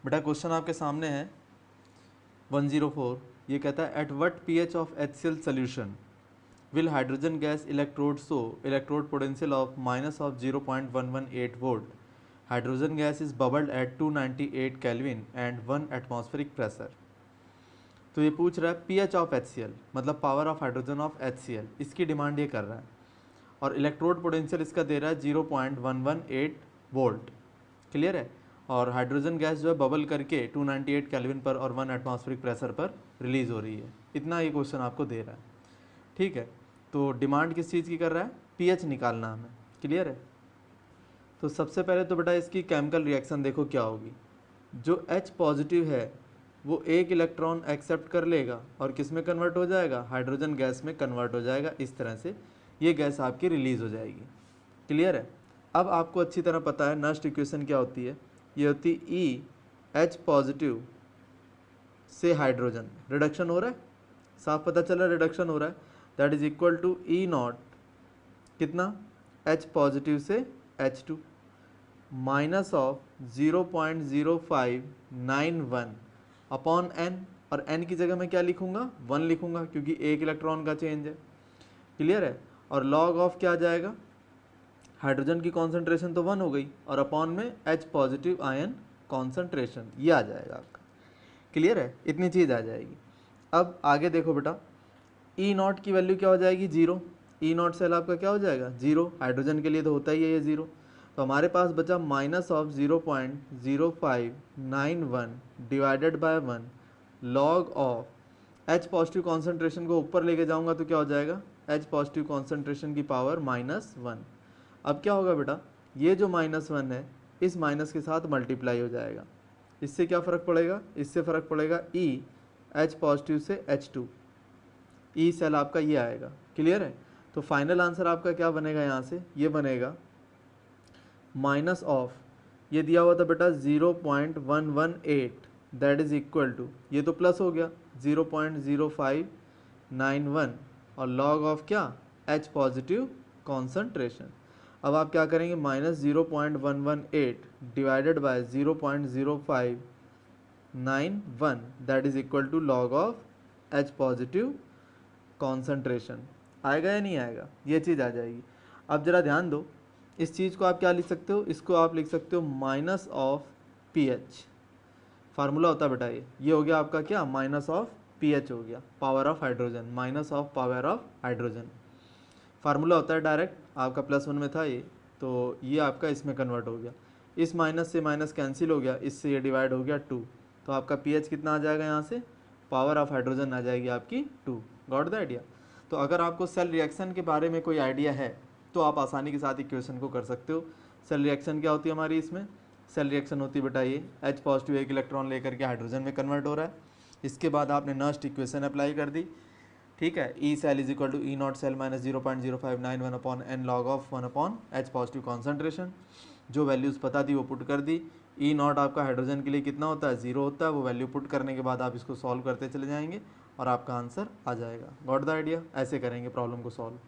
बेटा क्वेश्चन आपके सामने है 104। ये कहता है at what pH of HCl solution will hydrogen gas electrode show electrode potential of minus of 0.118 volt. Hydrogen gas is bubbled at 298 kelvin and 1 atmospheric pressure. तो ये पूछ रहा है pH ऑफ HCl मतलब power of hydrogen of HCl, इसकी demand ये कर रहा है और इलेक्ट्रोड पोटेंशियल इसका दे रहा है 0.118 वोल्ट। क्लियर है। और हाइड्रोजन गैस जो है बबल करके 298 केल्विन पर और 1 एटमॉस्फेरिक प्रेशर पर रिलीज हो रही है। इतना ये क्वेश्चन आपको दे रहा है। ठीक है, तो डिमांड किस चीज़ की कर रहा है? pH निकालना हमें। क्लियर है। तो सबसे पहले तो बेटा इसकी केमिकल रिएक्शन देखो क्या होगी। जो H पॉजिटिव है वो एक इलेक्ट्रॉन एक्सेप्ट कर लेगा और किस में कन्वर्ट हो जाएगा? हाइड्रोजन गैस में कन्वर्ट हो जाएगा। इस तरह से ये गैस आपकी रिलीज हो जाएगी। क्लियर है। अब आपको अच्छी तरह पता है नेक्स्ट इक्वेशन क्या होती है। ये होती H पॉजिटिव से हाइड्रोजन रिडक्शन हो रहा है, साफ पता चल रहा है रिडक्शन हो रहा है, that is equal to E naught कितना? H पॉजिटिव से H2 minus of 0.0591 upon n, और n की जगह मैं क्या लिखूंगा? 1 लिखूंगा क्योंकि एक इलेक्ट्रॉन का चेंज है। क्लियर है। और लॉग ऑफ क्या आ जाएगा? हाइड्रोजन की कॉन्सेंट्रेशन तो 1 हो गई और अपॉन में H पॉजिटिव आयन कॉन्सेंट्रेशन, ये आ जाएगा आपका। क्लियर है, इतनी चीज़ आ जाएगी। अब आगे देखो बेटा, E नॉट की वैल्यू क्या हो जाएगी? 0। E नॉट सेल आपका क्या हो जाएगा? 0। हाइड्रोजन के लिए तो होता ही है ये 0। तो हमारे पास बचा minus of 0.0591 divided bye 1 log of H positive concentration को ऊपर लेके जाऊंगा तो क्या हो जाएगा? H पॉजिटिव कॉन्सेंट्रेशन की पावर -1। अब क्या होगा बेटा? ये जो -1 है इस माइनस के साथ मल्टीप्लाई हो जाएगा। इससे क्या फ़र्क पड़ेगा? इससे फ़र्क पड़ेगा H पॉजिटिव से H2। E सेल आपका ये आएगा। क्लियर है। तो फाइनल आंसर आपका क्या बनेगा? यहाँ से ये बनेगा माइनस ऑफ, ये दिया हुआ था बेटा 0.118, दैट इज इक्वल टू, ये तो प्लस हो गया 0.0591 और लॉग ऑफ क्या? H positive concentration. अब आप क्या करेंगे? -0.118 divided by 0.0591 that is equal to log of H positive concentration. आएगा या नहीं आएगा? ये चीज़ आ जाएगी। अब जरा ध्यान दो, इस चीज़ को आप क्या लिख सकते हो? इसको आप लिख सकते हो माइनस ऑफ pH। फार्मूला होता है बेटा ये हो गया आपका क्या? माइनस ऑफ pH हो गया, power of hydrogen, minus of power of hydrogen. Formula होता है डायरेक्ट, आपका +1 में था ये, तो ये आपका इसमें कन्वर्ट हो गया। इस माइनस से माइनस कैंसिल हो गया, इससे ये डिवाइड हो गया 2। तो आपका pH कितना आ जाएगा? यहाँ से पावर ऑफ हाइड्रोजन आ जाएगी आपकी 2। Got the idea. तो अगर आपको सेल रिएक्शन के बारे में कोई आइडिया है तो आप आसानी के साथ इक्वेशन को कर सकते हो। सेल रिएक्शन क्या होती है हमारी? इसमें सेल रिएक्शन होती है बेटा ये H पॉजिटिव एक इलेक्ट्रॉन लेकर के हाइड्रोजन में कन्वर्ट हो रहा है। इसके बाद आपने नेक्स्ट इक्वेशन अप्लाई कर दी। ठीक है, E cell is equal to E naught cell minus 0.0591 upon n log of 1 upon H positive concentration. जो वैल्यूज़ पता थी वो पुट कर दी। E नॉट आपका हाइड्रोजन के लिए कितना होता है? 0 होता है। वो वैल्यू पुट करने के बाद आप इसको सॉल्व करते चले जाएंगे और आपका आंसर आ जाएगा। Got the idea. ऐसे करेंगे प्रॉब्लम को सॉल्व।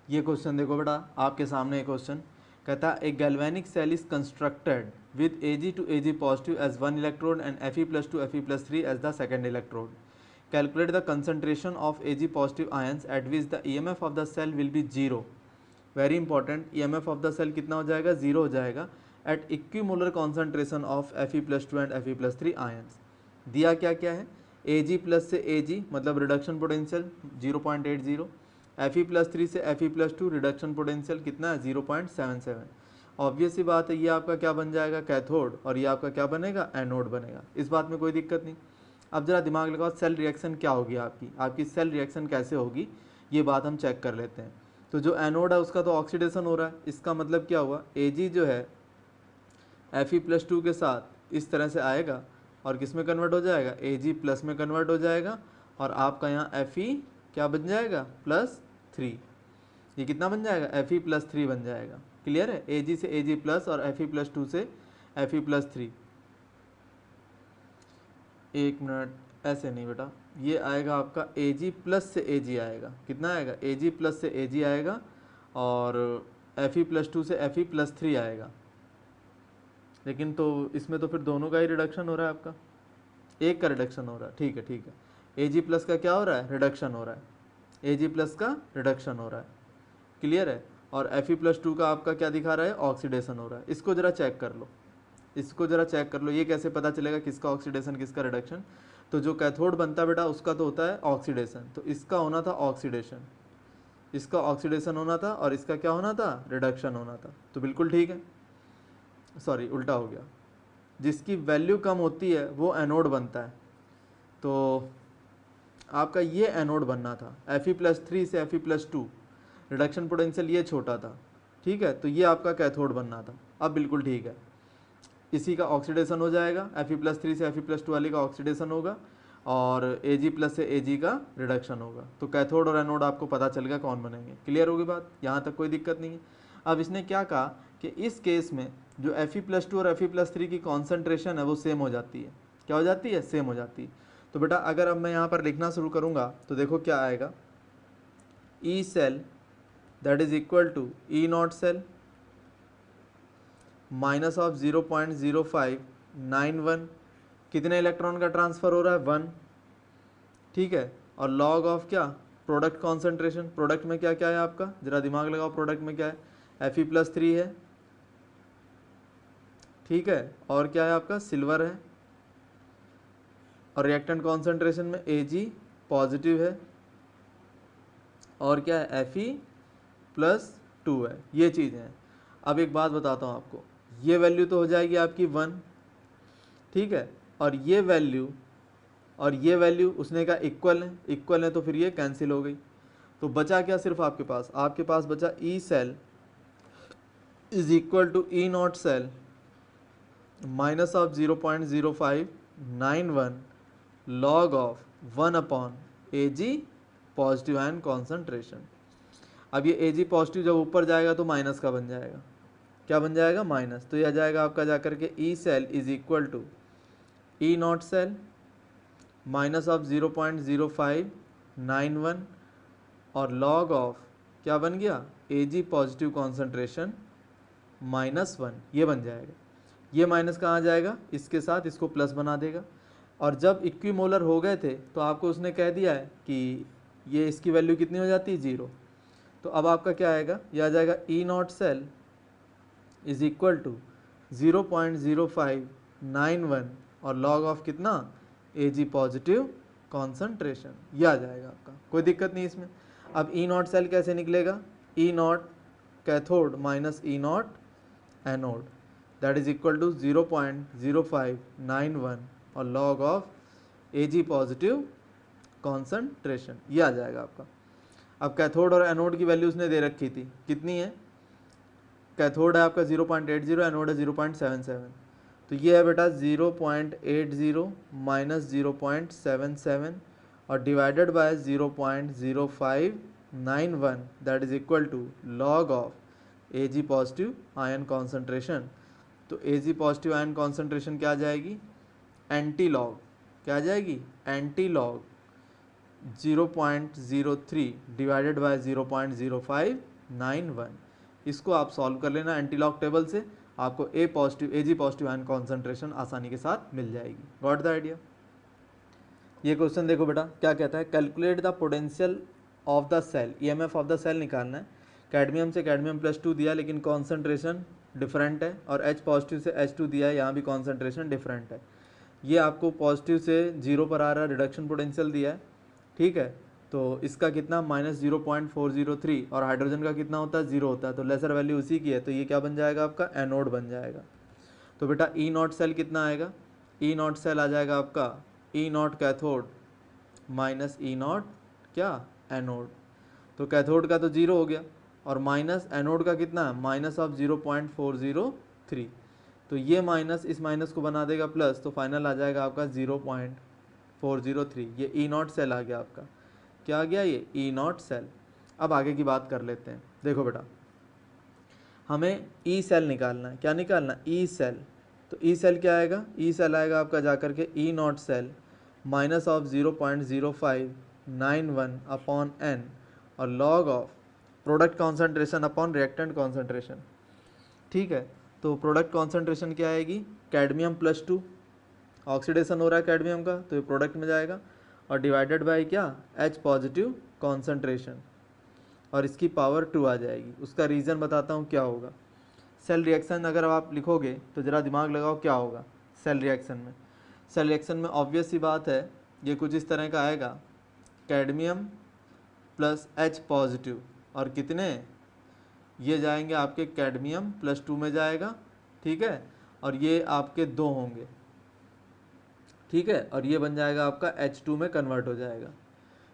ये क्वेश्चन देखो बेटा, आपके सामने एक क्वेश्चन कहता है a galvanic cell is constructed with Ag to Ag positive as 1 electrode and Fe+2 Fe+3 as the second electrode. Calculate the concentration of Ag positive ions at which the EMF of the cell will be 0। Very important, EMF of the cell कितना हो जाएगा? 0 हो जाएगा at equimolar concentration of Fe+2 and Fe+3 ions. दिया क्या क्या है? Ag plus से Ag मतलब रिडक्शन पोटेंशियल 0.80, Fe+3 से Fe+2 रिडक्शन पोटेंशियल कितना है? 0.77। ऑब्वियस सी बात है ये आपका क्या बन जाएगा? कैथोड, और ये आपका क्या बनेगा? एनोड बनेगा। इस बात में कोई दिक्कत नहीं। अब जरा दिमाग लगाओ, सेल रिएक्शन क्या होगी आपकी सेल रिएक्शन कैसे होगी ये बात हम चेक कर लेते हैं। तो जो एनोड है उसका तो ऑक्सीडेशन हो रहा है, इसका मतलब क्या हुआ? Ag जो है Fe+2 के साथ इस तरह से आएगा और किस में कन्वर्ट हो जाएगा? Ag प्लस में कन्वर्ट हो जाएगा और आपका यहाँ Fe क्या बन जाएगा? +3। ये कितना बन जाएगा? Fe+3 बन जाएगा। क्लियर है। Ag से Ag प्लस और Fe+2 से Fe+3। एक मिनट, ऐसे नहीं बेटा, ये आएगा आपका Ag प्लस से Ag आएगा। कितना आएगा? Ag प्लस से Ag आएगा और Fe+2 से Fe+3 आएगा। लेकिन तो इसमें तो फिर दोनों का ही रिडक्शन हो रहा है आपका, एक का रिडक्शन हो रहा है। ठीक है ठीक है, Ag प्लस का क्या हो रहा है, रिडक्शन हो रहा है, Ag प्लस का रिडक्शन हो रहा है, क्लियर है। और Fe+2 का आपका क्या दिखा रहा है, ऑक्सीडेशन हो रहा है। इसको जरा चेक कर लो, इसको जरा चेक कर लो, ये कैसे पता चलेगा किसका ऑक्सीडेशन किसका रिडक्शन। तो जो कैथोड बनता है बेटा उसका तो होता है ऑक्सीडेशन, तो इसका होना था ऑक्सीडेशन, इसका ऑक्सीडेशन होना था, और इसका क्या होना था, रिडक्शन होना था। तो बिल्कुल ठीक है, सॉरी उल्टा हो गया, जिसकी वैल्यू कम होती है वो एनोड बनता है। तो आपका ये एनोड बनना था, Fe+3 से Fe+2, रिडक्शन पोटेंशियल ये छोटा था, ठीक है। तो ये आपका कैथोड बनना था। अब बिल्कुल ठीक है, इसी का ऑक्सीडेशन हो जाएगा, Fe+3 से Fe+2 वाले का ऑक्सीडेशन होगा, और Ag प्लस से Ag का रिडक्शन होगा। तो कैथोड और एनोड आपको पता चल गया कौन बनेंगे। क्लियर होगी बात, यहाँ तक कोई दिक्कत नहीं है। अब इसने क्या कहा कि इस केस में जो Fe+2 और Fe+3 की कॉन्सेंट्रेशन है वो सेम हो जाती है। क्या हो जाती है, सेम हो जाती है। तो बेटा अगर अब मैं यहाँ पर लिखना शुरू करूँगा तो देखो क्या आएगा, E cell that is equal to E naught cell minus of 0.0591, कितने इलेक्ट्रॉन का ट्रांसफ़र हो रहा है, 1, ठीक है। और लॉग ऑफ क्या, प्रोडक्ट कॉन्सेंट्रेशन, प्रोडक्ट में क्या क्या है आपका, जरा दिमाग लगाओ, प्रोडक्ट में क्या है, Fe+3 है, ठीक है, और क्या है आपका, सिल्वर है, और रिएक्टेंट कॉन्सेंट्रेशन में Ag पॉजिटिव है, और क्या है, Fe+2 है। ये चीज़ें हैं। अब एक बात बताता हूँ आपको, ये वैल्यू तो हो जाएगी आपकी 1, ठीक है, और ये वैल्यू उसने कहा इक्वल है, तो फिर ये कैंसिल हो गई। तो बचा क्या, सिर्फ आपके पास बचा E cell is equal to E naught cell minus of 0.0591 log of 1/Ag positive ion concentration. अब ये Ag पॉजिटिव जब ऊपर जाएगा तो माइनस का बन जाएगा, क्या बन जाएगा, माइनस। तो यह आ जाएगा आपका जाकर के E cell is equal to E naught cell minus of 0.0591 और लॉग ऑफ क्या बन गया, Ag पॉजिटिव कॉन्सेंट्रेशन -1, ये बन जाएगा। ये माइनस कहाँ जाएगा, इसके साथ इसको प्लस बना देगा। और जब इक्विमोलर हो गए थे तो आपको उसने कह दिया है कि ये इसकी वैल्यू कितनी हो जाती है, 0। तो अब आपका क्या आएगा, यह आ जाएगा E naught cell is equal to 0.0591 और लॉग ऑफ कितना, Ag पॉजिटिव कॉन्सेंट्रेशन, यह आ जाएगा आपका, कोई दिक्कत नहीं इसमें। अब ई नॉट सेल कैसे निकलेगा, E naught cathode minus E naught anode that is equal to 0.0591 और log of Ag positive concentration, ये आ जाएगा आपका। अब कैथोड और एनोड की वैल्यू उसने दे रखी थी, कितनी है, कैथोड है आपका 0.80, एनोड है 0.77। तो ये है बेटा 0.80 माइनस 0.77 और divided by 0.0591 that is equal to log of Ag positive ion concentration. तो Ag पॉजिटिव आयन कॉन्सेंट्रेशन क्या आ जाएगी, एंटी लॉग, क्या आ जाएगी, एंटी लॉग 0.03 डिवाइडेड बाय 0.0591। इसको आप सॉल्व कर लेना एंटी लॉग टेबल से, आपको Ag पॉजिटिव आयन कॉन्सेंट्रेशन आसानी के साथ मिल जाएगी। Got the idea. ये क्वेश्चन देखो बेटा क्या कहता है, calculate the potential of the cell, EMF of the cell निकालना है। कैडमियम से Ca+2 दिया लेकिन कॉन्सेंट्रेशन डिफरेंट है, और H पॉजिटिव से H2 दिया है, यहाँ भी कॉन्सेंट्रेशन डिफरेंट है। ये आपको पॉजिटिव से 0 पर आ रहा है, रिडक्शन पोटेंशियल दिया है, ठीक है। तो इसका कितना -0.403 और हाइड्रोजन का कितना होता है, 0 होता है, तो लेसर वैल्यू उसी की है, तो ये क्या बन जाएगा आपका, एनोड बन जाएगा। तो बेटा ई नॉट सेल कितना आएगा, ई नॉट सेल आ जाएगा आपका E naught cathode minus E naught क्या, एनोड। तो कैथोड का तो 0 हो गया, और माइनस एनोड का कितना है, माइनस ऑफ 0.403। तो ये माइनस इस माइनस को बना देगा प्लस, तो फाइनल आ जाएगा आपका 0.403। ये ई नॉट सेल आ गया आपका, क्या आ गया, ये ई नॉट सेल। अब आगे की बात कर लेते हैं। देखो बेटा हमें ई सेल निकालना है, क्या निकालना, ई सेल। तो ई सेल क्या आएगा, ई सेल आएगा आपका जाकर के E naught cell minus of 0.0591 upon n और log of product concentration upon reactant concentration, ठीक है। तो प्रोडक्ट कॉन्सेंट्रेशन क्या आएगी, कैडमियम +2, ऑक्सीडेशन हो रहा है कैडमियम का तो ये प्रोडक्ट में जाएगा, और डिवाइडेड बाय क्या, H पॉजिटिव कॉन्सेंट्रेशन, और इसकी पावर 2 आ जाएगी। उसका रीज़न बताता हूँ क्या होगा। सेल रिएक्शन अगर आप लिखोगे तो ज़रा दिमाग लगाओ क्या होगा सेल रिएक्शन में। सेल रिएक्शन में ऑब्वियस सी बात है, ये कुछ इस तरह का आएगा, कैडमियम प्लस H पॉजिटिव, और कितने, ये जाएंगे आपके कैडमियम +2 में जाएगा, ठीक है, और ये आपके 2 होंगे, ठीक है, और ये बन जाएगा आपका H2 में कन्वर्ट हो जाएगा।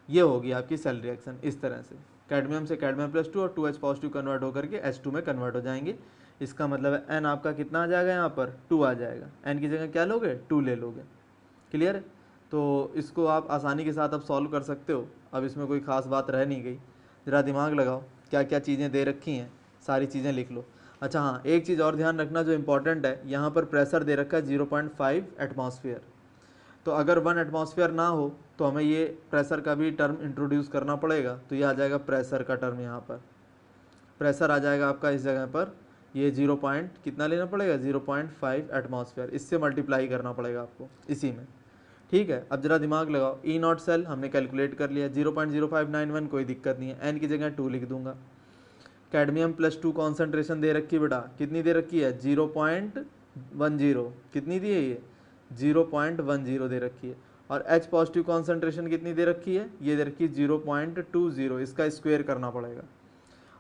ये होगी आपकी सेल रिएक्शन इस तरह से, कैडमियम से कैडमियम +2 और 2H पॉजिटिव कन्वर्ट होकर के H2 में कन्वर्ट हो जाएंगे। इसका मतलब है N आपका कितना आ जाएगा, यहाँ पर 2 आ जाएगा। N की जगह क्या लोगे, 2 ले लोगे। क्लियर है? तो इसको आप आसानी के साथ अब सॉल्व कर सकते हो। अब इसमें कोई ख़ास बात रह नहीं गई, ज़रा दिमाग लगाओ क्या क्या चीज़ें दे रखी हैं, सारी चीज़ें लिख लो। अच्छा हाँ, एक चीज़ और ध्यान रखना जो इम्पोर्टेंट है, यहाँ पर प्रेशर दे रखा है 0.5 एटमॉस्फेयर। तो अगर 1 एटमॉस्फेयर ना हो तो हमें ये प्रेशर का भी टर्म इंट्रोड्यूस करना पड़ेगा, तो ये आ जाएगा प्रेशर का टर्म। यहाँ पर प्रेशर आ जाएगा आपका इस जगह पर, ये 0 पॉइंट कितना लेना पड़ेगा, 0.5 एटमॉस्फेयर, इससे मल्टीप्लाई करना पड़ेगा आपको इसी में, ठीक है। अब जरा दिमाग लगाओ, E0 सेल हमने कैलकुलेट कर लिया 0.0591, कोई दिक्कत नहीं है, N की जगह 2 लिख दूंगा। कैडमियम +2 कॉन्सेंट्रेशन दे रखी है बेटा, कितनी दे रखी है, 0.10, कितनी दी है ये, 0.10 दे रखी है। और H पॉजिटिव कॉन्सेंट्रेशन कितनी दे रखी है, ये दे रखी है 0.20, इसका स्क्वायर करना पड़ेगा।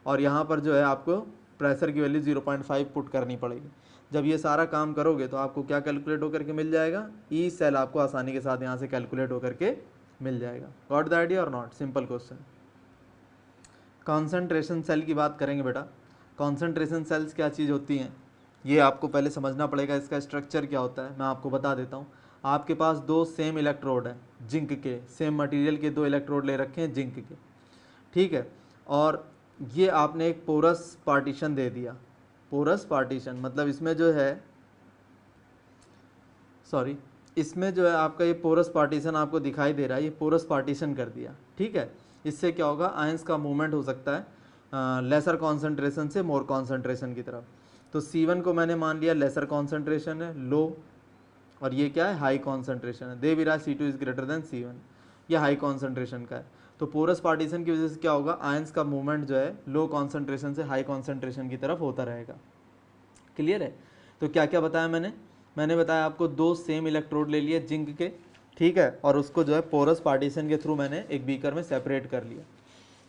और यहाँ पर जो है आपको प्रेशर की वैल्यू 0.5 पुट करनी पड़ेगी। जब ये सारा काम करोगे तो आपको क्या कैलकुलेट होकर के मिल जाएगा, ई सेल आपको आसानी के साथ यहाँ से कैलकुलेट होकर के मिल जाएगा। गॉट द आइडिया और not, simple question. Concentration cell की बात करेंगे बेटा। कॉन्सेंट्रेशन सेल्स क्या चीज़ होती हैं, ये आपको पहले समझना पड़ेगा, इसका स्ट्रक्चर क्या होता है मैं आपको बता देता हूँ। आपके पास 2 सेम इलेक्ट्रोड हैं जिंक के, सेम मटेरियल के 2 इलेक्ट्रोड ले रखे हैं जिंक के, ठीक है। और ये आपने एक पोरस पार्टीशन दे दिया। पोरस पार्टीशन मतलब इसमें जो है, सॉरी, इसमें जो है आपका ये पोरस पार्टीशन आपको दिखाई दे रहा है, ये पोरस पार्टीशन कर दिया, ठीक है। इससे क्या होगा, आयंस का मूवमेंट हो सकता है लेसर कॉन्सेंट्रेशन से मोर कॉन्सेंट्रेशन की तरफ। तो C1 को मैंने मान लिया लेसर कॉन्सेंट्रेशन है, लो, और ये क्या है, हाई कॉन्सेंट्रेशन है। दे भी रहा C2 is greater than C1, ये हाई कॉन्सेंट्रेशन का है। तो पोरस पार्टीशन की वजह से क्या होगा, आयंस का मूवमेंट जो है लो कॉन्सेंट्रेशन से हाई कॉन्सेंट्रेशन की तरफ होता रहेगा। क्लियर है? तो क्या क्या बताया मैंने बताया आपको 2 सेम इलेक्ट्रोड ले लिए जिंक के, ठीक है, और उसको जो है पोरस पार्टीशन के थ्रू मैंने एक बीकर में सेपरेट कर लिया।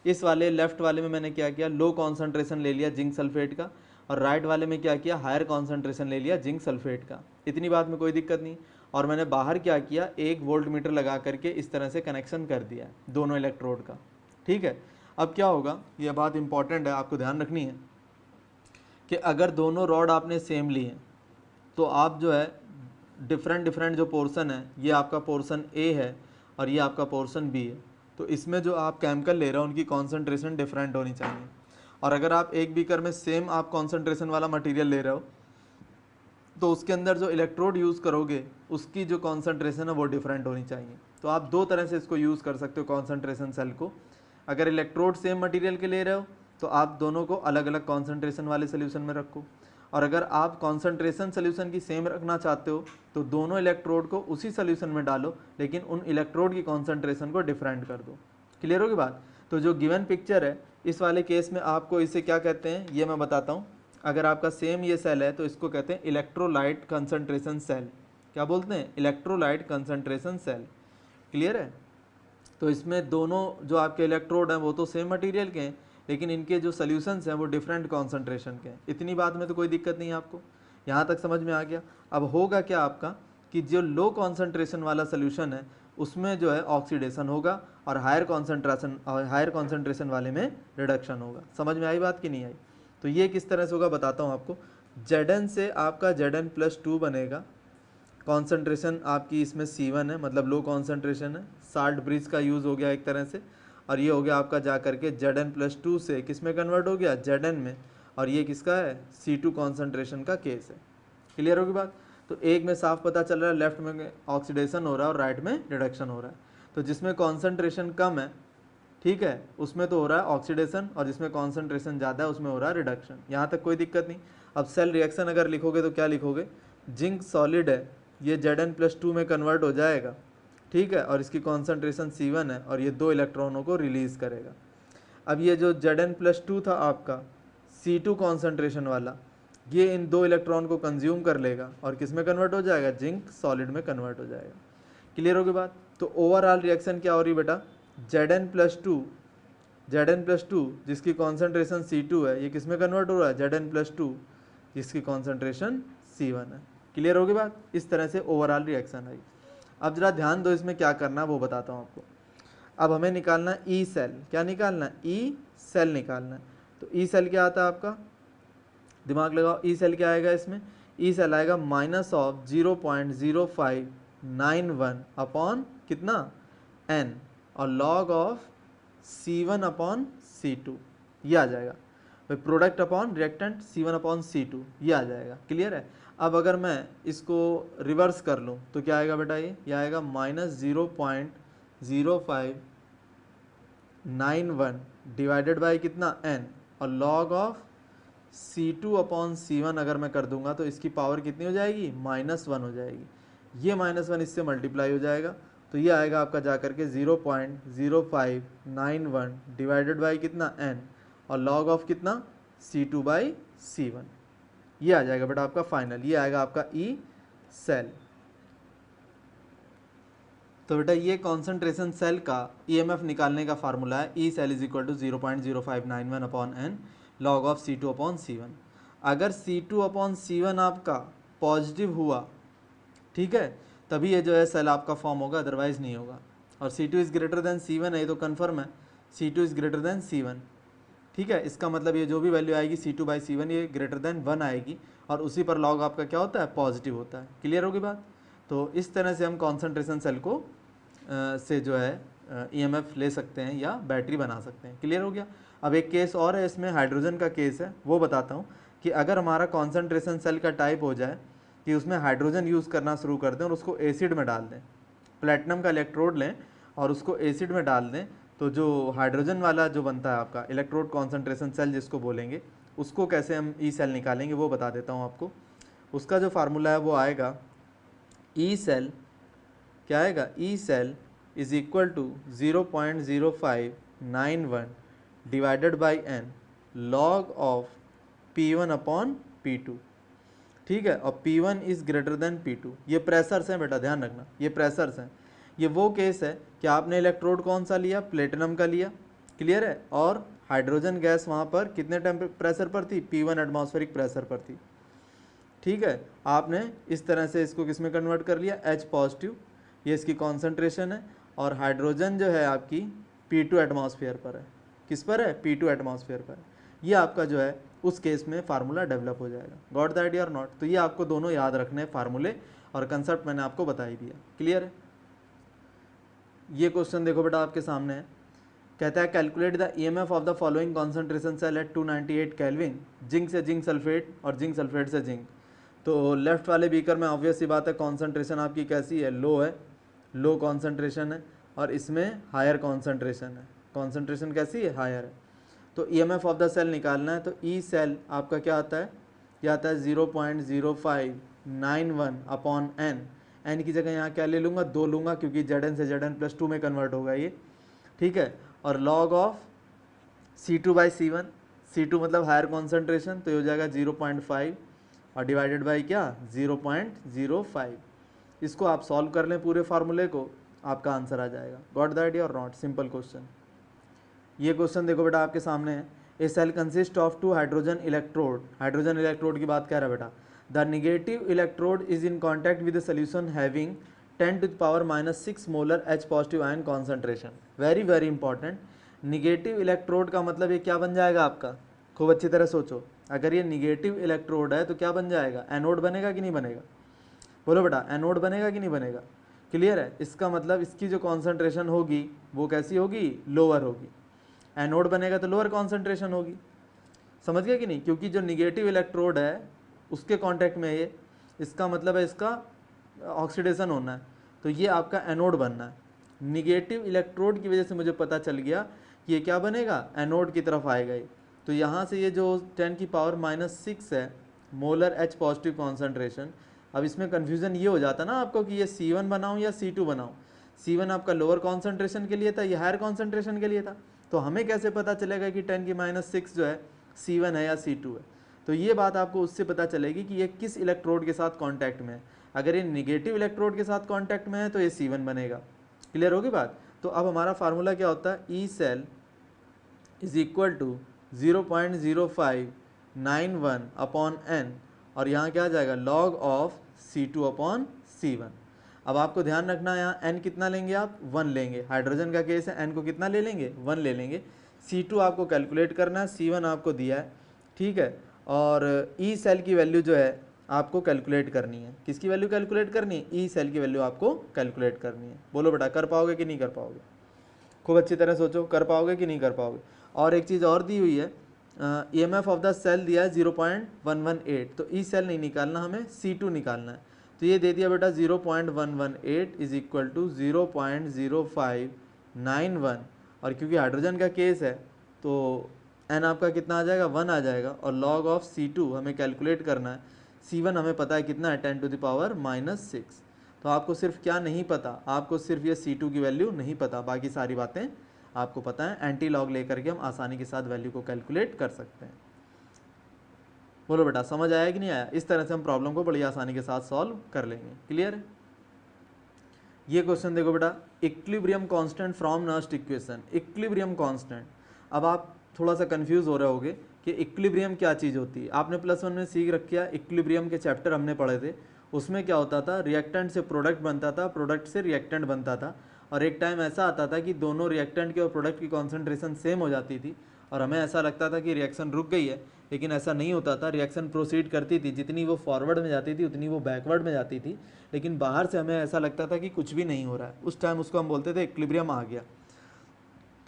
इस वाले लेफ्ट वाले में मैंने क्या किया, लो कॉन्सेंट्रेशन ले लिया जिंक सल्फेट का, और राइट वाले में क्या किया, हायर कॉन्सेंट्रेशन ले लिया जिंक सल्फेट का। इतनी बात में कोई दिक्कत नहीं। और मैंने बाहर क्या किया, 1 वोल्ट मीटर लगा करके इस तरह से कनेक्शन कर दिया दोनों इलेक्ट्रोड का, ठीक है। अब क्या होगा, यह बात इंपॉर्टेंट है, आपको ध्यान रखनी है कि अगर दोनों रॉड आपने सेम ली हैं तो आप जो है डिफरेंट जो पोर्शन है, ये आपका पोर्शन A है और ये आपका पोर्शन B है, तो इसमें जो आप केमिकल ले रहे हो उनकी कॉन्सेंट्रेशन डिफरेंट होनी चाहिए। और अगर आप एक बीकर में सेम आप कॉन्सेंट्रेशन वाला मटेरियल ले रहे हो तो उसके अंदर जो इलेक्ट्रोड यूज़ करोगे उसकी जो कॉन्सेंट्रेशन है वो डिफरेंट होनी चाहिए। तो आप 2 तरह से इसको यूज़ कर सकते हो कॉन्सेंट्रेशन सेल को। अगर इलेक्ट्रोड सेम मटेरियल के ले रहे हो तो आप दोनों को अलग अलग कॉन्सेंट्रेशन वाले सोल्यूशन में रखो, और अगर आप कॉन्सेंट्रेशन सोल्यूशन की सेम रखना चाहते हो तो दोनों इलेक्ट्रोड को उसी सोल्यूशन में डालो, लेकिन उन इलेक्ट्रोड की कॉन्सेंट्रेशन को डिफरेंट कर दो। क्लियर होगी बात? तो जो गिवन पिक्चर है इस वाले केस में आपको इसे क्या कहते हैं ये मैं बताता हूँ। अगर आपका सेम ये सेल है तो इसको कहते हैं इलेक्ट्रोलाइट कंसंट्रेशन सेल। क्या बोलते हैं? Electrolyte concentration cell. क्लियर है? तो इसमें दोनों जो आपके इलेक्ट्रोड हैं वो तो सेम मटेरियल के हैं, लेकिन इनके जो सोल्यूशंस हैं वो डिफरेंट कॉन्सेंट्रेशन के हैं। इतनी बात में तो कोई दिक्कत नहीं है आपको, यहाँ तक समझ में आ गया। अब होगा क्या आपका कि जो लो कॉन्सेंट्रेशन वाला सोल्यूशन है उसमें जो है ऑक्सीडेशन होगा और हायर कॉन्सेंट्रेशन वाले में रिडक्शन होगा। समझ में आई बात कि नहीं आई? तो ये किस तरह से होगा बताता हूँ आपको। Zn से आपका Zn+2 बनेगा, कॉन्सेंट्रेशन आपकी इसमें C1 है, मतलब लो कॉन्सेंट्रेशन है, साल्ट ब्रिज का यूज़ हो गया एक तरह से, और ये हो गया आपका जा करके Zn+2 से किस में कन्वर्ट हो गया, Zn में, और ये किसका है, C2 कॉन्सेंट्रेशन का केस है। क्लियर होगी बात? तो एक में साफ पता चल रहा है लेफ्ट में ऑक्सीडेशन हो रहा है और राइट में रिडक्शन हो रहा है। तो जिसमें कॉन्सेंट्रेशन कम है, ठीक है, उसमें तो हो रहा है ऑक्सीडेशन, और जिसमें कॉन्सेंट्रेशन ज़्यादा है उसमें हो रहा है रिडक्शन। यहाँ तक कोई दिक्कत नहीं। अब सेल रिएक्शन अगर लिखोगे तो क्या लिखोगे, जिंक सॉलिड है, ये Zn+2 में कन्वर्ट हो जाएगा, ठीक है, और इसकी कॉन्सेंट्रेशन C1 है और ये 2 इलेक्ट्रॉनों को रिलीज़ करेगा। अब ये जो Zn+2 था आपका C2 कॉन्सेंट्रेशन वाला, ये इन 2 इलेक्ट्रॉन को कंज्यूम कर लेगा और किस में कन्वर्ट हो जाएगा, जिंक सॉलिड में कन्वर्ट हो जाएगा। क्लियर होगी बात। तो ओवरऑल रिएक्शन क्या हो रही बेटा, Zn+2 जिसकी कॉन्सेंट्रेशन C2 है, ये किस में कन्वर्ट हो रहा है, Zn+2 जिसकी कॉन्सेंट्रेशन C1 है। क्लियर होगी बात। इस तरह से ओवरऑल रिएक्शन आई। अब जरा ध्यान दो इसमें क्या करना है वो बताता हूँ आपको। अब हमें निकालना है ई सेल। क्या निकालना है, ई सेल निकालना है। तो ई सेल क्या आता है आपका, दिमाग लगाओ, ई सेल क्या आएगा इसमें, ई सेल आएगा -0.0591 अपॉन कितना n और log of C1 upon C2, ये आ जाएगा भाई, product upon reactant C1 upon C2, ये आ जाएगा। क्लियर है। अब अगर मैं इसको रिवर्स कर लूँ तो क्या आएगा बेटा, ये आएगा -0.0591 डिवाइडेड बाई कितना n और log of C2 upon C1 अगर मैं कर दूंगा तो इसकी पावर कितनी हो जाएगी, -1 हो जाएगी। ये -1 इससे मल्टीप्लाई हो जाएगा तो ये आएगा आपका जाकर के 0.0591 डिवाइडेड बाई कितना n और log ऑफ कितना C2 बाई C1, ये आ जाएगा बेटा आपका फाइनल, ये आएगा आपका ई सेल। तो बेटा ये कॉन्सेंट्रेशन सेल का ईएमएफ निकालने का फार्मूला है, E cell is equal to 0.0591 upon n log of C2 upon C1। अगर C2 अपॉन C1 आपका पॉजिटिव हुआ, ठीक है, तभी ये जो है सेल आपका फॉर्म होगा, अदरवाइज नहीं होगा। और C2 is greater than C1 है, ये तो कन्फर्म है, C2 is greater than C1, ठीक है। इसका मतलब ये जो भी वैल्यू आएगी C2 बाई C1 ये ग्रेटर देन 1 आएगी और उसी पर लॉग आपका क्या होता है, पॉजिटिव होता है। क्लियर होगी बात। तो इस तरह से हम कॉन्सेंट्रेशन सेल को से जो है ईएमएफ ले सकते हैं या बैटरी बना सकते हैं। क्लियर हो गया। अब एक केस और है, इसमें हाइड्रोजन का केस है, वो बताता हूँ कि अगर हमारा कॉन्सेंट्रेशन सेल का टाइप हो जाए कि उसमें हाइड्रोजन यूज़ करना शुरू कर दें और उसको एसिड में डाल दें, प्लेटिनम का इलेक्ट्रोड लें और उसको एसिड में डाल दें, तो जो हाइड्रोजन वाला जो बनता है आपका इलेक्ट्रोड कॉन्सेंट्रेशन सेल जिसको बोलेंगे, उसको कैसे हम ई सेल निकालेंगे वो बता देता हूँ आपको। उसका जो फार्मूला है वो आएगा, ई सेल क्या आएगा, E cell is equal to 0.0591 divided by n log of P1 upon P2, ठीक है। और P1 is greater than P2। ये प्रेशर्स हैं बेटा, ध्यान रखना, ये प्रेशर्स हैं। ये वो केस है कि आपने इलेक्ट्रोड कौन सा लिया, प्लेटिनम का लिया, क्लियर है, और हाइड्रोजन गैस वहाँ पर कितने प्रेशर पर थी, P1 एटमॉस्फेरिक प्रेशर पर थी, ठीक है। आपने इस तरह से इसको किस में कन्वर्ट कर लिया, H पॉजिटिव, ये इसकी कॉन्सेंट्रेशन है, और हाइड्रोजन जो है आपकी P2 एटमॉस्फेयर पर है, किस पर है, P2 एटमॉस्फेयर पर है। ये आपका जो है उस केस में फार्मूला डेवलप हो जाएगा। गॉट द आइडिया और नॉट। तो ये आपको दोनों याद रखने हैं फार्मूले, और कंसेप्ट मैंने आपको बता ही दिया। क्लियर है। ये क्वेश्चन देखो बेटा आपके सामने है, कहता है calculate the EMF of the following concentration cell at 298 kelvin, zinc से जिंक सल्फेट और जिंक सल्फेट से जिंक। तो लेफ्ट वाले बीकर में ऑब्वियस सी बात है कॉन्सेंट्रेशन आपकी कैसी है, लो है, लो कॉन्सेंट्रेशन है, और इसमें हायर कॉन्सेंट्रेशन है, कॉन्सेंट्रेशन कैसी है, हायर है। तो ईएमएफ ऑफ द सेल निकालना है, तो ई सेल आपका क्या आता है, यह आता है 0.0591 अपॉन एन। एन की जगह यहाँ क्या ले लूँगा, 2 लूँगा, क्योंकि Zn से Zn+2 में कन्वर्ट होगा ये, ठीक है। और log of C2 by C1, C2 मतलब हायर कॉन्सेंट्रेशन, तो ये हो जाएगा 0.5 और डिवाइडेड बाई क्या, 0.05। इसको आप सॉल्व कर लें पूरे फार्मूले को, आपका आंसर आ जाएगा। गॉट द आइडिया और नॉट। Simple question. ये क्वेश्चन देखो बेटा आपके सामने है, a cell consist of 2 hydrogen electrode. Hydrogen electrode की बात कह रहा है बेटा। The negative electrode is in contact with the solution having 10⁻⁻⁶ molar H positive ion concentration. Very very important. Negative electrode का मतलब ये क्या बन जाएगा आपका, खूब अच्छी तरह सोचो। अगर ये निगेटिव इलेक्ट्रोड है तो क्या बन जाएगा, एनोड बनेगा कि नहीं बनेगा, बोलो बेटा, एनोड बनेगा कि नहीं बनेगा। क्लियर है। इसका मतलब इसकी जो कॉन्सेंट्रेशन होगी वो कैसी होगी, लोअर होगी। एनोड बनेगा तो लोअर कॉन्सेंट्रेशन होगी, समझ गया कि नहीं, क्योंकि जो निगेटिव इलेक्ट्रोड है उसके कांटेक्ट में ये, इसका मतलब है इसका ऑक्सीडेशन होना है, तो ये आपका एनोड बनना है। निगेटिव इलेक्ट्रोड की वजह से मुझे पता चल गया कि ये क्या बनेगा, एनोड की तरफ आएगा ये। तो यहाँ से ये जो 10⁻⁻⁶ है मोलर H पॉजिटिव कॉन्सेंट्रेशन। अब इसमें कन्फ्यूज़न ये हो जाता ना आपको कि ये C1 बनाऊँ या C2 बनाऊँ। C1 आपका लोअर कॉन्सेंट्रेशन के लिए था, ये हायर कॉन्सेंट्रेशन के लिए था, तो हमें कैसे पता चलेगा कि 10⁻⁶ जो है C1 है या C2 है। तो ये बात आपको उससे पता चलेगी कि ये किस इलेक्ट्रोड के साथ कांटेक्ट में है। अगर ये निगेटिव इलेक्ट्रोड के साथ कांटेक्ट में है तो ये C1 बनेगा। क्लियर होगी बात। तो अब हमारा फार्मूला क्या होता है, E cell is equal to 0.0591 upon n, और यहाँ क्या आ जाएगा log of C2 upon C1। अब आपको ध्यान रखना है यहाँ n कितना लेंगे आप, 1 लेंगे। हाइड्रोजन का केस है, n को कितना ले लेंगे, 1 ले लेंगे। C2 आपको कैलकुलेट करना है, C1 आपको दिया है, ठीक है। और ई सेल की वैल्यू जो है आपको कैलकुलेट करनी है। किसकी वैल्यू कैलकुलेट करनी है, ई सेल की वैल्यू आपको कैलकुलेट करनी है। बोलो बेटा कर पाओगे कि नहीं कर पाओगे, खूब अच्छी तरह सोचो, कर पाओगे कि नहीं कर पाओगे। और एक चीज़ और दी हुई है, EMF ऑफ द सेल दिया है 0.118, तो ई सेल नहीं निकालना, हमें C2 निकालना है। तो ये दे दिया बेटा 0.118 इज इक्वल टू 0.0591, और क्योंकि हाइड्रोजन का केस है तो n आपका कितना आ जाएगा, 1 आ जाएगा, और लॉग ऑफ C2 हमें कैलकुलेट करना है। C1 हमें पता है कितना है, 10⁻⁻⁶। तो आपको सिर्फ क्या नहीं पता, आपको सिर्फ ये C2 की वैल्यू नहीं पता, बाकी सारी बातें आपको पता है। एंटी लॉग लेकर के हम आसानी के साथ वैल्यू को कैलकुलेट कर सकते हैं। बोलो बेटा समझ आया कि नहीं आया। इस तरह से हम प्रॉब्लम को बड़ी आसानी के साथ सॉल्व कर लेंगे। क्लियर है। ये क्वेश्चन देखो बेटा, equilibrium constant from Nernst equation. Equilibrium constant, अब आप थोड़ा सा कंफ्यूज हो रहे होगे कि इक्विलिब्रियम क्या चीज़ होती है। आपने +1 में सीख रखा है, इक्विलिब्रियम के चैप्टर हमने पढ़े थे। उसमें क्या होता था, रिएक्टेंट से प्रोडक्ट बनता था, प्रोडक्ट से रिएक्टेंट बनता था, और एक टाइम ऐसा आता था कि दोनों रिएक्टेंट के और प्रोडक्ट की कॉन्सेंट्रेशन सेम हो जाती थी, और हमें ऐसा लगता था कि रिएक्शन रुक गई है, लेकिन ऐसा नहीं होता था। रिएक्शन प्रोसीड करती थी, जितनी वो फॉरवर्ड में जाती थी उतनी वो बैकवर्ड में जाती थी, लेकिन बाहर से हमें ऐसा लगता था कि कुछ भी नहीं हो रहा है। उस टाइम उसको हम बोलते थे इक्विलिब्रियम आ गया।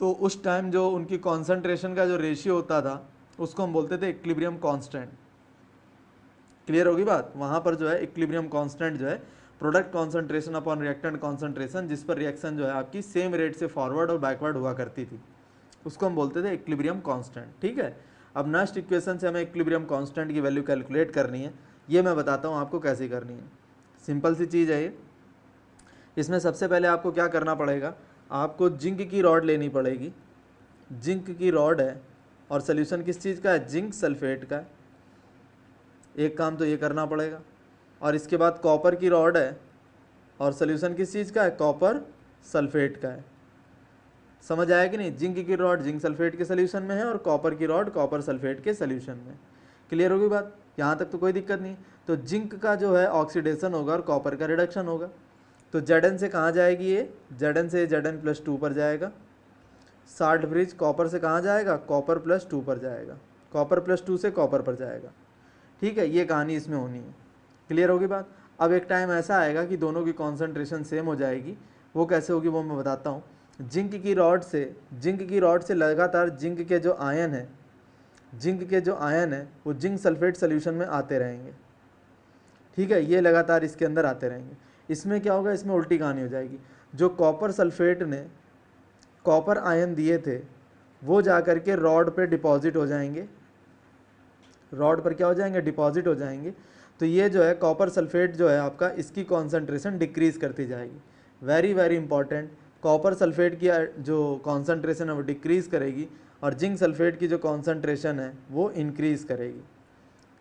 तो उस टाइम जो उनकी कॉन्सेंट्रेशन का जो रेशियो होता था उसको हम बोलते थे इक्विलिब्रियम कांस्टेंट। क्लियर होगी बात। वहाँ पर जो है इक्विलिब्रियम कांस्टेंट जो है product concentration upon reactant concentration, जिस पर रिएक्शन जो है आपकी सेम रेट से फॉरवर्ड और बैकवर्ड हुआ करती थी, उसको हम बोलते थे इक्विलिब्रियम कांस्टेंट। ठीक है। अब नेक्स्ट इक्वेशन से हमें इक्विलिब्रियम कांस्टेंट की वैल्यू कैलकुलेट करनी है। ये मैं बताता हूँ आपको कैसे करनी है। सिंपल सी चीज़ है ये। इसमें सबसे पहले आपको क्या करना पड़ेगा, आपको जिंक की रॉड लेनी पड़ेगी। जिंक की रॉड है और सोल्यूशन किस चीज़ का है, जिंक सल्फेट का है। एक काम तो ये करना पड़ेगा। और इसके बाद कॉपर की रॉड है और सोल्यूशन किस चीज़ का है, कॉपर सल्फेट का है। समझ आया कि नहीं। जिंक की रॉड जिंक सल्फेट के सोल्यूशन में है और कॉपर की रॉड कॉपर सल्फेट के सोल्यूशन में। क्लियर होगी बात, यहाँ तक तो कोई दिक्कत नहीं। तो जिंक का जो है ऑक्सीडेशन होगा और कॉपर का रिडक्शन होगा। तो Zn से कहाँ जाएगी ये, Zn से Zn+2 पर जाएगा। साल्ट ब्रिज कॉपर से कहाँ जाएगा, कॉपर +2 पर जाएगा। कॉपर +2 से कॉपर पर जाएगा। ठीक है, ये कहानी इसमें होनी है। क्लियर होगी बात। अब एक टाइम ऐसा आएगा कि दोनों की कॉन्सेंट्रेशन सेम हो जाएगी। वो कैसे होगी वो मैं बताता हूँ। जिंक की रॉड से लगातार जिंक के जो आयन है वो जिंक सल्फेट सोल्यूशन में आते रहेंगे। ठीक है, ये लगातार इसके अंदर आते रहेंगे। इसमें क्या होगा, इसमें उल्टी कहानी हो जाएगी। जो कॉपर सल्फेट ने कॉपर आयन दिए थे वो जा कर के रॉड पे डिपॉजिट हो जाएंगे। रॉड पर क्या हो जाएंगे, डिपॉजिट हो जाएंगे। तो ये जो है कॉपर सल्फेट जो है आपका, इसकी कॉन्सेंट्रेशन डिक्रीज़ करती जाएगी। Very very important. Copper sulphate की जो कॉन्सेंट्रेशन है वो डिक्रीज़ करेगी और जिंक सल्फेट की जो कॉन्सेंट्रेशन है वो इंक्रीज़ करेगी।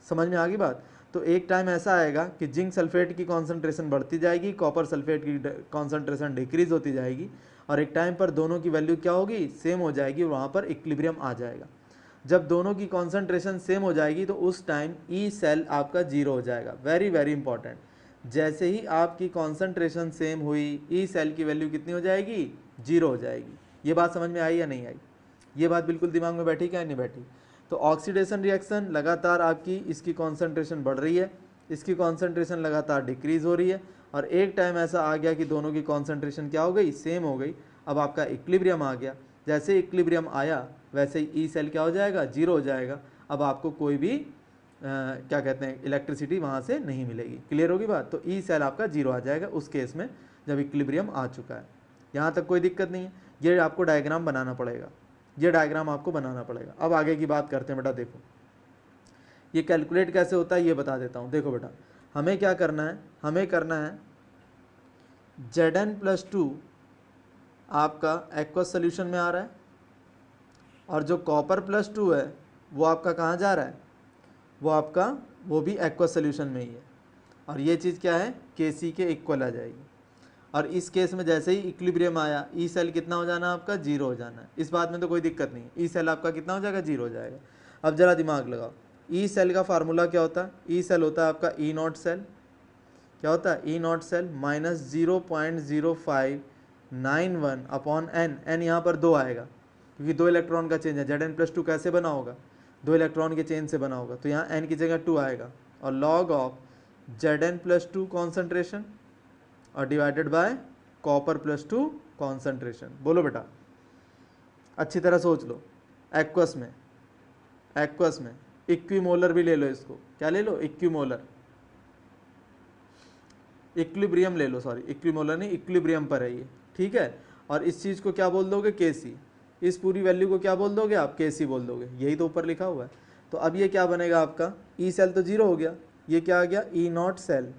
समझ में आ गई बात। तो एक टाइम ऐसा आएगा कि जिंक सल्फेट की कॉन्सेंट्रेशन बढ़ती जाएगी, कॉपर सल्फेट की कॉन्सेंट्रेशन डिक्रीज़ होती जाएगी, और एक टाइम पर दोनों की वैल्यू क्या होगी, सेम हो जाएगी, वहाँ पर इक्विलिब्रियम आ जाएगा। जब दोनों की कॉन्सेंट्रेशन सेम हो जाएगी तो उस टाइम ई सेल आपका 0 हो जाएगा। Very very important. जैसे ही आपकी कॉन्सेंट्रेशन सेम हुई, ई सेल की वैल्यू कितनी हो जाएगी, 0 हो जाएगी। ये बात समझ में आई या नहीं आई, ये बात बिल्कुल दिमाग में बैठी क्या नहीं बैठी। तो ऑक्सीडेशन रिएक्शन लगातार आपकी इसकी कॉन्सेंट्रेशन बढ़ रही है, इसकी कॉन्सेंट्रेशन लगातार डिक्रीज़ हो रही है, और एक टाइम ऐसा आ गया कि दोनों की कॉन्सेंट्रेशन क्या हो गई, सेम हो गई। अब आपका इक्विलिब्रियम आ गया। जैसे इक्विलिब्रियम आया वैसे ही ई सेल क्या हो जाएगा, 0 हो जाएगा। अब आपको कोई भी क्या कहते हैं, इलेक्ट्रिसिटी वहाँ से नहीं मिलेगी। क्लियर होगी बात। तो ई सेल आपका 0 आ जाएगा उस केस में जब इक्विलिब्रियम आ चुका है। यहाँ तक कोई दिक्कत नहीं है। ये आपको डायग्राम बनाना पड़ेगा, ये डायग्राम आपको बनाना पड़ेगा। अब आगे की बात करते हैं बेटा। देखो ये कैलकुलेट कैसे होता है ये बता देता हूँ। देखो बेटा, हमें क्या करना है, हमें करना है Zn+2 आपका एक्वस सोल्यूशन में आ रहा है, और जो कॉपर+2 है वो आपका कहाँ जा रहा है, वो भी एक्वस सोल्यूशन में ही है, और ये चीज़ क्या है, Kc के इक्वल आ जाएगी। और इस केस में जैसे ही इक्विलिब्रियम आया, ई सेल कितना हो जाना है आपका, 0 हो जाना है। इस बात में तो कोई दिक्कत नहीं, ई सेल आपका कितना हो जाएगा, 0 हो जाएगा। अब जरा दिमाग लगाओ, ई सेल का फार्मूला क्या होता है, ई सेल होता है आपका ई नॉट सेल, क्या होता है, E naught cell minus 0.0591 upon N, N यहाँ पर 2 आएगा क्योंकि 2 इलेक्ट्रॉन का चेंज है। Zn+2 कैसे बना होगा, 2 इलेक्ट्रॉन के चेंज से बना होगा, तो यहाँ एन की जगह 2 आएगा, और लॉग ऑफ Zn+2 कॉन्सेंट्रेशन और डिवाइडेड बाय कॉपर+2 कॉन्सेंट्रेशन। बोलो बेटा, अच्छी तरह सोच लो। एक्वस में इक्विमोलर भी ले लो, इसको क्या ले लो, इक्विमोलर, इक्विलिब्रियम ले लो, सॉरी इक्विमोलर नहीं, इक्विलिब्रियम पर है ये, ठीक है। और इस चीज़ को क्या बोल दोगे, Kc, इस पूरी वैल्यू को क्या बोल दोगे आप, Kc बोल दोगे, यही तो ऊपर लिखा हुआ है। तो अब ये क्या बनेगा आपका, ई सेल तो 0 हो गया, ये क्या आ गया, E naught cell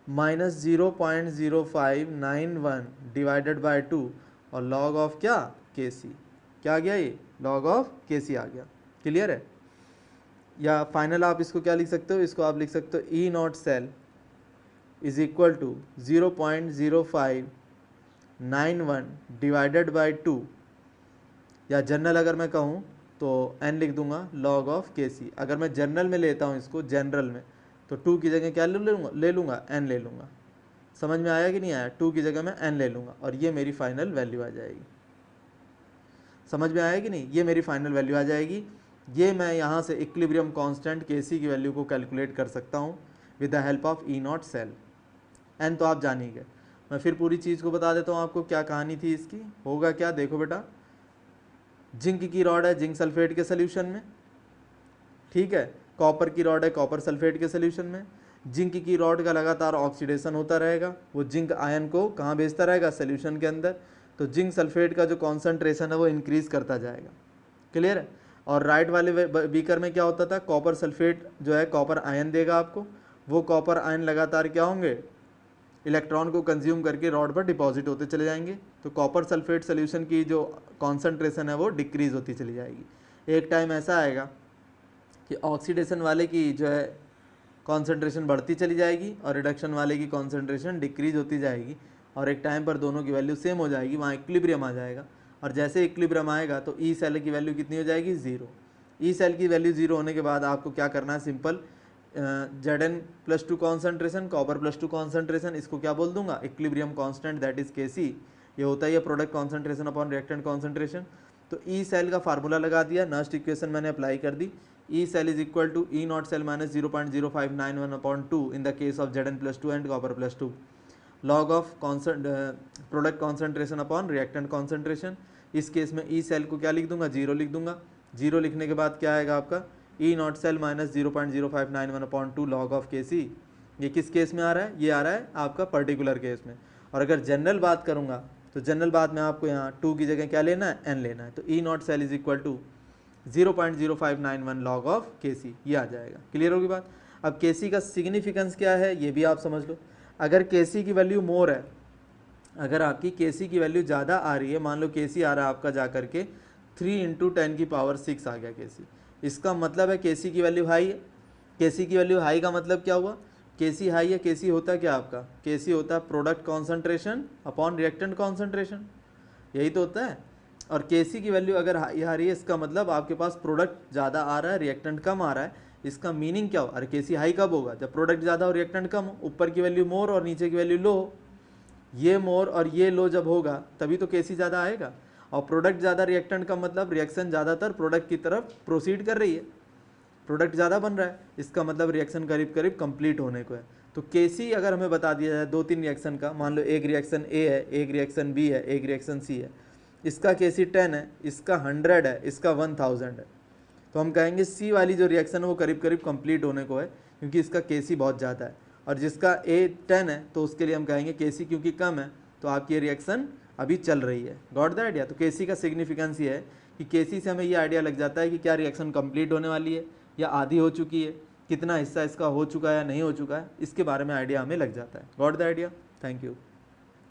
minus 0.0591 divided by 2 और लॉग ऑफ क्या, Kc, क्या आ गया, ये लॉग ऑफ Kc आ गया। क्लियर है। या फाइनल आप इसको क्या लिख सकते हो, इसको आप लिख सकते हो E naught cell is equal to 0.0591 divided by 2, या जनरल अगर मैं कहूँ तो n लिख दूंगा लॉग ऑफ Kc। अगर मैं जनरल में लेता हूँ इसको, जनरल में, तो 2 की जगह क्या ले लूँगा n ले लूँगा। समझ में आया कि नहीं आया, 2 की जगह मैं n ले लूँगा और ये मेरी फाइनल वैल्यू आ जाएगी। समझ में आया कि नहीं, ये मेरी फाइनल वैल्यू आ जाएगी। ये मैं यहाँ से इक्विलिब्रियम कांस्टेंट Kc की वैल्यू को कैलकुलेट कर सकता हूँ with the help of E naught cell. n तो आप जान ही गए, मैं फिर पूरी चीज़ को बता देता हूँ आपको, क्या कहानी थी इसकी। होगा क्या, देखो बेटा, जिंक की रॉड है जिंक सल्फेट के सोल्यूशन में, ठीक है, कॉपर की रॉड है कॉपर सल्फेट के सोल्यूशन में। जिंक की रॉड का लगातार ऑक्सीडेशन होता रहेगा, वो जिंक आयन को कहाँ भेजता रहेगा, सोल्यूशन के अंदर, तो जिंक सल्फेट का जो कॉन्सेंट्रेशन है वो इंक्रीज करता जाएगा। क्लियर है। और राइट वाले बीकर में क्या होता था, कॉपर सल्फेट जो है कॉपर आयन देगा आपको, वो कॉपर आयन लगातार क्या होंगे, इलेक्ट्रॉन को कंज्यूम करके रॉड पर डिपॉजिट होते चले जाएंगे, तो कॉपर सल्फेट सोल्यूशन की जो कॉन्सेंट्रेशन है वो डिक्रीज होती चली जाएगी। एक टाइम ऐसा आएगा कि ऑक्सीडेशन वाले की जो है कॉन्सेंट्रेशन बढ़ती चली जाएगी और रिडक्शन वाले की कॉन्सेंट्रेशन डिक्रीज होती जाएगी, और एक टाइम पर दोनों की वैल्यू सेम हो जाएगी, वहाँ इक्विलिब्रियम आ जाएगा। और जैसे इक्विलिब्रियम आएगा तो ई सेल की वैल्यू कितनी हो जाएगी, 0। ई सेल की वैल्यू 0 होने के बाद आपको क्या करना है, सिंपल, Zn+2 कॉन्सेंट्रेशन कॉपर+2 कॉन्सेंट्रेशन, इसको क्या बोल दूंगा, equilibrium constant that is Kc, ये होता है ये product concentration upon reactant concentration. तो ई सेल का फार्मूला लगा दिया, नेक्स्ट इक्वेशन मैंने अप्लाई कर दी, E cell is equal to E naught cell minus 0.0591 upon 2 in the case of Zn+2 and copper, log of product concentration upon reactant concentration. इस case में E cell को क्या लिख दूंगा, 0 लिख दूंगा। 0 लिखने के बाद क्या आएगा आपका, E naught cell minus 0.0591 upon 2 log of Kc। ये किस केस में आ रहा है, ये आ रहा है आपका पर्टिकुलर केस में। और अगर जनरल बात करूंगा तो जनरल बात में आपको यहाँ 2 की जगह क्या लेना है, n लेना है, तो E naught cell is equal to 0.0591 log of Kc, ये आ जाएगा। क्लियर होगी बात। अब Kc का सिग्निफिकेंस क्या है ये भी आप समझ लो। अगर Kc की वैल्यू मोर है, अगर आपकी Kc की वैल्यू ज़्यादा आ रही है, मान लो Kc आ रहा है आपका जा करके 3 × 10⁶ आ गया Kc, इसका मतलब है Kc की वैल्यू हाई है। Kc की वैल्यू हाई का मतलब क्या हुआ, Kc हाई है, Kc होता है क्या आपका, Kc होता है product concentration upon reactant concentration, यही तो होता है। और Kc की वैल्यू अगर हाई आ रही है, इसका मतलब आपके पास प्रोडक्ट ज़्यादा आ रहा है, रिएक्टेंट कम आ रहा है। इसका मीनिंग क्या हो, अरे Kc हाई कब होगा, जब प्रोडक्ट ज़्यादा और रिएक्टेंट कम हो, ऊपर की वैल्यू मोर और नीचे की वैल्यू लो हो। ये मोर और ये लो जब होगा तभी तो Kc ज़्यादा आएगा। और प्रोडक्ट ज़्यादा रिएक्टेंट का मतलब रिएक्शन ज़्यादातर प्रोडक्ट की तरफ प्रोसीड कर रही है, प्रोडक्ट ज़्यादा बन रहा है, इसका मतलब रिएक्शन करीब करीब कंप्लीट होने को है। तो Kc अगर हमें बता दिया जाए 2-3 रिएक्शन का, मान लो एक रिएक्शन A है, एक रिएक्शन B है, एक रिएक्शन C है, इसका Kc 10 है, इसका 100 है, इसका 1000 है, तो हम कहेंगे C वाली जो रिएक्शन है वो करीब करीब कंप्लीट होने को है, क्योंकि इसका Kc बहुत ज़्यादा है। और जिसका A 10 है तो उसके लिए हम कहेंगे Kc क्योंकि कम है तो आपकी रिएक्शन अभी चल रही है। Got the idea. तो Kc का सिग्निफिकेंस ये है कि Kc से हमें ये आइडिया लग जाता है कि क्या रिएक्शन कंप्लीट होने वाली है, या आधी हो चुकी है, कितना हिस्सा इसका हो चुका है या नहीं हो चुका है, इसके बारे में आइडिया हमें लग जाता है। Got the idea? Thank you.